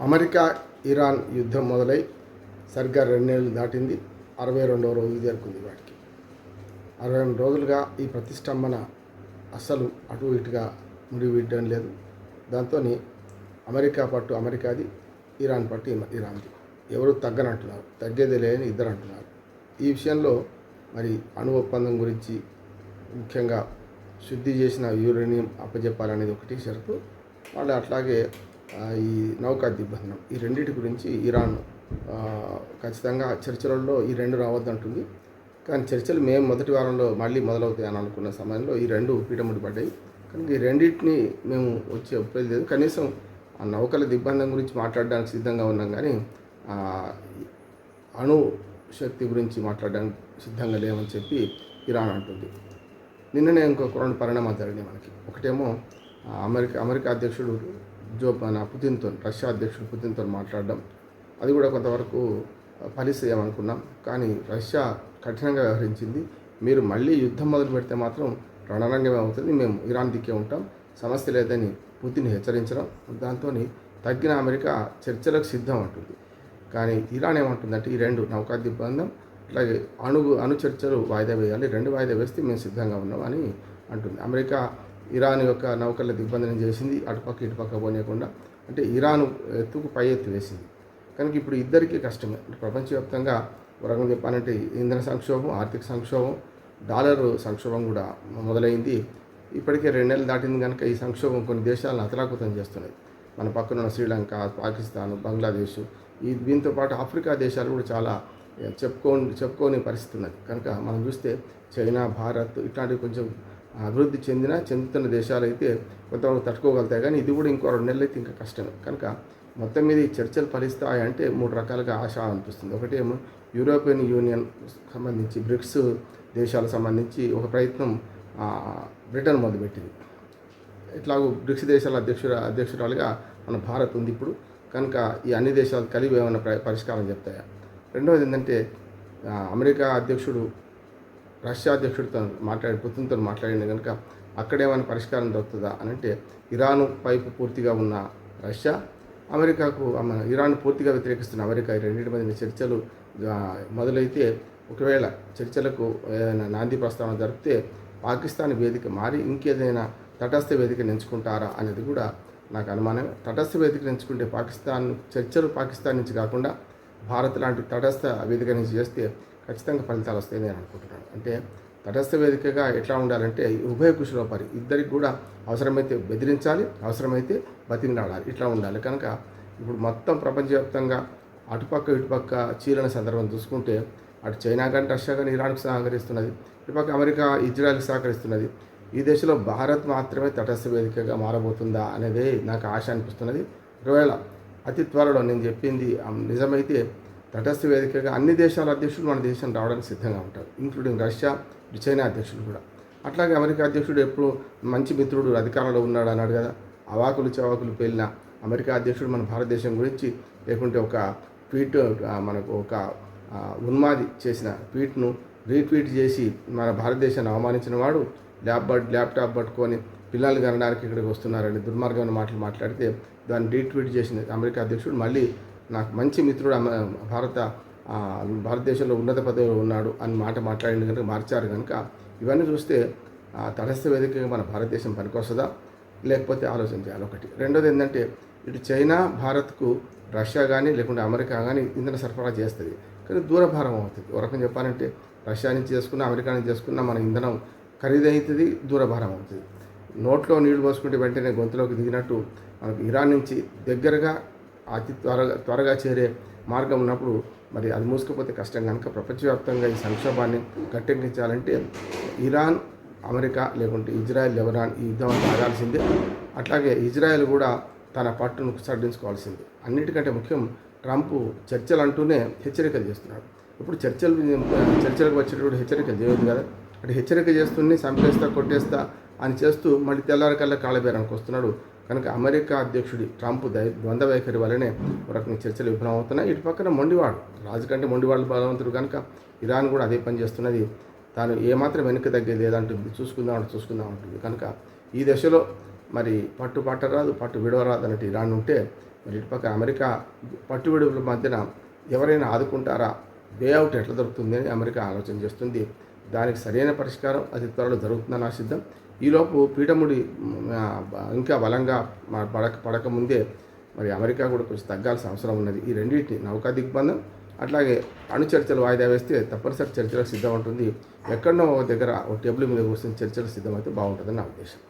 America Iran యుద్ధం మొదలై సరిగ్గా 2 నెలలు దాటింది. 62వ రోజు చేరుకుంది. వాటికి 62 రోజులుగా ఈ ప్రతిష్టంభన అస్సలు అటు ఇటుగా ముడివిడ్డం లేదు. దాంతో అమెరికా పట్టు అమెరికాది, ఇరాన్ పట్టు ఇరాన్ది. ఎవరు తగ్గనంటున్నారు, తగ్గేది లేని ఇద్దరు అంటున్నారు. ఈ విషయంలో మరి అణు ఒప్పందం గురించి, ముఖ్యంగా శుద్ధి చేసిన యురేనియం అప్పజెప్పాలనేది ఒకటి షరతు. వాళ్ళు అట్లాగే ఈ నౌకా దిగ్బంధనం, ఈ రెండింటి గురించి ఇరాన్ ఖచ్చితంగా చర్చలలో ఈ రెండు రావద్దంటుంది. కానీ చర్చలు మేము మొదటి వారంలో మళ్ళీ మొదలవుతాయని అనుకున్న సమయంలో ఈ రెండు పీఠముడి పడ్డాయి. కనుక ఈ రెండింటిని మేము వచ్చి ఒప్పేది. కనీసం ఆ నౌకల దిగ్బంధం గురించి మాట్లాడడానికి సిద్ధంగా ఉన్నాం, కానీ అణు శక్తి గురించి మాట్లాడడానికి సిద్ధంగా లేమని చెప్పి ఇరాన్ అంటుంది. నిన్ననే ఇంకొక 2 పరిణామాలు జరిగినాయి మనకి. ఒకటేమో అమెరికా అధ్యక్షుడు పుతిన్తో, రష్యా అధ్యక్షుడు పుతిన్తో మాట్లాడడం, అది కూడా కొంతవరకు ఫలిస్తామనుకున్నాం. కానీ రష్యా కఠినంగా వ్యవహరించింది. మీరు మళ్ళీ యుద్ధం మొదలు పెడితే మాత్రం రణరంగమే అవుతుంది, మేము ఇరాన్ దిక్కే ఉంటాం, సమస్య లేదని పుతిన్ హెచ్చరించడం. దాంతో తగ్గిన అమెరికా చర్చలకు సిద్ధం అంటుంది. కానీ ఇరాన్ ఏమంటుందంటే ఈ రెండు నౌకా దిగ్బంధం అట్లాగే అణు చర్చలు వాయిదా వేయాలి, 2 వాయిదా వేస్తే మేము సిద్ధంగా ఉన్నాం అని అంటుంది. అమెరికా ఇరాన్ యొక్క నౌకల దిగ్బంధనం చేసింది, అటుపక్క ఇటుపక్క పోనీయకుండా. అంటే ఇరాన్ ఎత్తుకు పై ఎత్తు వేసింది. కనుక ఇప్పుడు ఇద్దరికీ కష్టమే. ప్రపంచవ్యాప్తంగా వరంగం చెప్పాలంటే ఇంధన సంక్షోభం, ఆర్థిక సంక్షోభం, డాలర్ సంక్షోభం కూడా మొదలైంది. ఇప్పటికే 2 నెలలు దాటింది. కనుక ఈ సంక్షోభం కొన్ని దేశాలను అతలాకుతం చేస్తున్నాయి. మన పక్కన ఉన్న శ్రీలంక, పాకిస్తాన్, బంగ్లాదేశ్, దీంతో పాటు ఆఫ్రికా దేశాలు కూడా చాలా చెప్పుకోని పరిస్థితి ఉన్నది. కనుక మనం చూస్తే చైనా, భారత్ ఇట్లాంటివి కొంచెం అభివృద్ధి చెందుతున్న దేశాలు అయితే కొంతవరకు తట్టుకోగలుగుతాయి. కానీ ఇది కూడా ఇంకో 2 నెలలు అయితే ఇంకా కష్టమే. కనుక మొత్తం మీద ఈ చర్చలు ఫలిస్తాయంటే 3 రకాలుగా ఆశ అనిపిస్తుంది. ఒకటేమో యూరోపియన్ యూనియన్ సంబంధించి, బ్రిక్స్ దేశాలకు సంబంధించి ఒక ప్రయత్నం బ్రిటన్ మొదలుపెట్టింది. ఇట్లాగూ బ్రిక్స్ దేశాల అధ్యక్షురాలుగా మన భారత్ ఉంది ఇప్పుడు. కనుక ఈ అన్ని దేశాలు కలిపి ఏమైనా పరిష్కారం చెప్తాయా? రెండవది ఏంటంటే అమెరికా అధ్యక్షుడు రష్యా అధ్యక్షుడితో పుతిన్తో మాట్లాడింది కనుక అక్కడేమైనా పరిష్కారం దొరుకుతుందా అని అంటే, ఇరాను వైపు పూర్తిగా ఉన్న రష్యా, అమెరికాకు ఇరాన్ పూర్తిగా వ్యతిరేకిస్తున్న అమెరికా, ఈ రెండింటి మధ్య చర్చలు మొదలైతే ఒకవేళ చర్చలకు ఏదైనా నాంది ప్రస్తావన జరిపితే పాకిస్తాన్ వేదిక మారి ఇంకేదైనా తటస్థ వేదిక ఎంచుకుంటారా అనేది కూడా నాకు అనుమానమే. తటస్థ వేదిక ఎంచుకుంటే చర్చలు పాకిస్తాన్ నుంచి కాకుండా భారత్ లాంటి తటస్థ వేదిక నుంచి చేస్తే ఖచ్చితంగా ఫలితాలు వస్తాయని నేను అనుకుంటున్నాను. అంటే తటస్థ వేదికగా ఎట్లా ఉండాలంటే ఉభయ కుశలోపరి, ఇద్దరికి కూడా అవసరమైతే బెదిరించాలి, అవసరమైతే బతిమిలాడాలి, ఇట్లా ఉండాలి. కనుక ఇప్పుడు మొత్తం ప్రపంచవ్యాప్తంగా అటుపక్క ఇటుపక్క చీలన సందర్భం చూసుకుంటే అటు చైనా కానీ రష్యా కానీ ఇరాన్కు సహకరిస్తున్నది, ఇటుపక్క అమెరికా ఇజ్రాయెల్కి సహకరిస్తున్నది. ఈ దేశంలో భారత్ మాత్రమే తటస్థ వేదికగా మారబోతుందా అనేది నాకు ఆశ అనిపిస్తున్నది. ఒకవేళ అతి త్వరలో నేను చెప్పింది నిజమైతే తటస్థ వేదికగా అన్ని దేశాల అధ్యక్షులు మన దేశం రావడానికి సిద్ధంగా ఉంటారు, ఇంక్లూడింగ్ రష్యా, చైనా అధ్యక్షులు కూడా. అట్లాగే అమెరికా అధ్యక్షుడు ఎప్పుడు మంచి మిత్రుడు అధికారంలో ఉన్నాడు అన్నాడు కదా. అవాకులు చవాకులు పేలిన అమెరికా అధ్యక్షుడు మన భారతదేశం గురించి, లేకుంటే ఒక ట్వీట్, మనకు ఒక ఉన్మాది చేసిన ట్వీట్ను రీట్వీట్ చేసి మన భారతదేశాన్ని అవమానించిన వాడు ల్యాప్టాప్ పట్టుకొని పిల్లలు కనడానికి ఇక్కడికి వస్తున్నారని దుర్మార్గమైన మాటలు మాట్లాడితే దాన్ని రీట్వీట్ చేసిన అమెరికా అధ్యక్షుడు మళ్ళీ నాకు మంచి మిత్రుడు భారతదేశంలో ఉన్నత పదవిలో ఉన్నాడు అని మాట మాట్లాడింది కనుక మార్చారు. కనుక ఇవన్నీ చూస్తే తటస్థ వేదికగా మన భారతదేశం పనికొస్తుందా లేకపోతే ఆలోచన చేయాలి ఒకటి. రెండోది ఏంటంటే ఇటు చైనా భారత్కు రష్యా కానీ లేకుంటే అమెరికా కానీ ఇంధన సరఫరా చేస్తుంది, కానీ దూరభారం అవుతుంది. ఒక రకం చెప్పాలంటే రష్యా నుంచి చేసుకున్న, అమెరికా నుంచి చేసుకున్న మన ఇంధనం ఖరీదవుతుంది, దూరభారం అవుతుంది. నోట్లో నీళ్లు పోసుకుంటే వెంటనే గొంతులోకి దిగినట్టు మనకు ఇరాన్ నుంచి దగ్గరగా అతి త్వరగా చేరే మార్గం ఉన్నప్పుడు మరి అది మూసుకుపోతే కష్టం. కనుక ప్రపంచవ్యాప్తంగా ఈ సంక్షోభాన్ని గట్టెక్కించాలంటే ఇరాన్, అమెరికా లేకుంటే ఇజ్రాయెల్, లెబనాన్ ఈ యుద్ధం ఆగాల్సిందే. అట్లాగే ఇజ్రాయెల్ కూడా తన పట్టును సడలించుకోవాల్సిందే. అన్నిటికంటే ముఖ్యం ట్రంప్ చర్చలు అంటూనే హెచ్చరికలు చేస్తున్నాడు. ఇప్పుడు చర్చలకు వచ్చేటప్పుడు హెచ్చరికలు చేయదు కదా. అంటే హెచ్చరిక చేస్తూనే చంపేస్తా, కొట్టేస్తా అని చేస్తూ మళ్ళీ తెల్లారికల్లా కాళ్ళబేరానికి వస్తున్నాడు. కనుక అమెరికా అధ్యక్షుడి ట్రంప్ ద్వంద్వ వైఖరి వల్లనే ఒక రకంగా చర్చలు విఫలమవుతున్నాయి. ఇటు పక్కన మొండివాడు, రాజు కంటే మొండివాళ్ళు బలవంతుడు కనుక ఇరాన్ కూడా అదే పని చేస్తున్నది. తాను ఏమాత్రం వెనక్కి తగ్గేది లేదంటుంది, చూసుకుందాం అంటుంది. కనుక ఈ దశలో మరి పట్టు విడవరాదు అన్నట్టు ఇరాన్ ఉంటే మరి ఇటుపక్క అమెరికా పట్టుబడుల మధ్యన ఎవరైనా ఆదుకుంటారా, వే అవుట్ ఎట్లా దొరుకుతుంది అని అమెరికా ఆలోచన చేస్తుంది. దానికి సరైన పరిష్కారం అది త్వరలో జరుగుతుందని ఆశిద్దాం. ఈలోపు పీఠముడి ఇంకా బలంగా పడకముందే మరి అమెరికా కూడా కొంచెం తగ్గాల్సిన అవసరం ఉన్నది. ఈ రెండింటిని నౌకా దిగ్బంధం అట్లాగే అణు చర్చలు వాయిదా వేస్తే తప్పనిసరి చర్చలకు సిద్ధం ఉంటుంది. ఎక్కడనో దగ్గర ఒక టేబుల్ మీద కూర్చొని చర్చలకు సిద్ధమైతే బాగుంటుందని నా ఉద్దేశం.